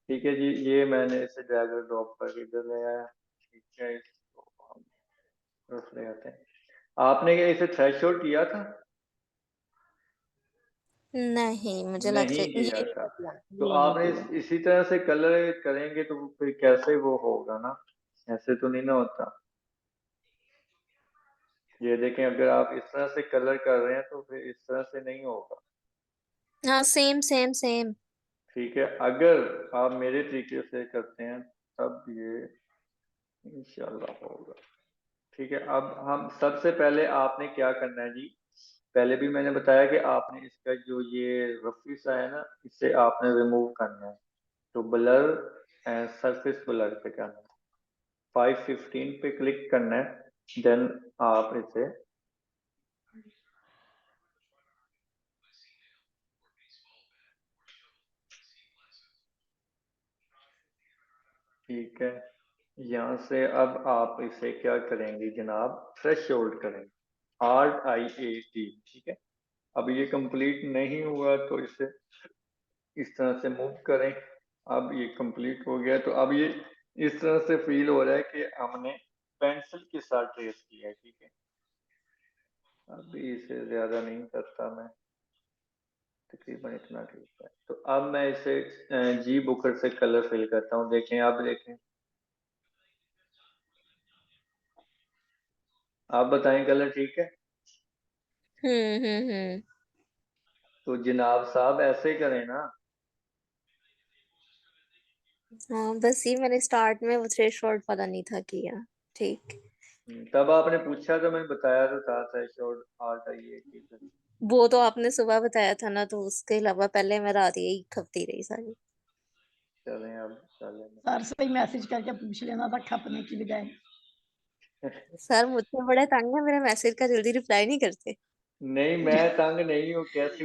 ठीक है जी, ये मैंने इसे ड्रैग और ड्रॉप करके इधर ले आया। ठीक है, इसको हम रफ ले आते हैं। आपने क्या इसे थ्रेशोल्ड किया था? नहीं, मुझे लग नहीं रहा किया ये था। नहीं किया, तो ये नहीं आपने किया। इसी तरह से कलर करेंगे तो फिर कैसे वो होगा ना, ऐसे तो नहीं ना होता। ये देखें, अगर आप इस तरह से कलर कर रहे हैं तो फिर इस तरह से नहीं होगा। हाँ, सेम सेम सेम। ठीक है, अगर आप मेरे तरीके से करते हैं तब ये इंशाल्लाह होगा। ठीक है, अब हम सबसे पहले आपने क्या करना है जी, पहले भी मैंने बताया कि आपने इसका जो ये रफी सा है ना, इसे आपने रिमूव करना है। तो ब्लर एंड सरफेस ब्लर पे करना है, 515 पे क्लिक करना है, देन आप इसे ठीक है, यहाँ से अब आप इसे क्या करेंगे जनाब, थ्रेशोल्ड करेंगे, RIAT। ठीक है, अब ये कंप्लीट नहीं हुआ तो इसे इस तरह से मूव करें। अब ये कंप्लीट हो गया, तो अब ये इस तरह से फील हो रहा है कि हमने पेंसिल के साथ ट्रेस किया है। ठीक है, अभी इसे ज्यादा नहीं करता मैं, तकरीबन इतना ठीक है। तो अब मैं इसे जी बुकर से कलर फिल करता हूँ। देखें, आप देखें, आप बताएं कलर ठीक है? हम्म। तो जनाब साहब ऐसे ही करें ना। हाँ, बस ये मैंने स्टार्ट में वो थ्रेशोल्ड पता नहीं था किया। ठीक। तब आपने पूछा तो मैंने बताया तो था थ्रेशोल्ड RIAT। वो तो आपने सुबह बताया था ना, तो उसके अलावा पहले मैं रात यही खपती रही सारी। चलें अब चलें। सर से ही मैसेज करके पूछ लेना था खपने की बजाय। सर मुझसे बड़े तंग है, मेरे मैसेज का जल्दी रिप्लाई नहीं करते। नहीं, मैं तंग नहीं हूँ, कैसी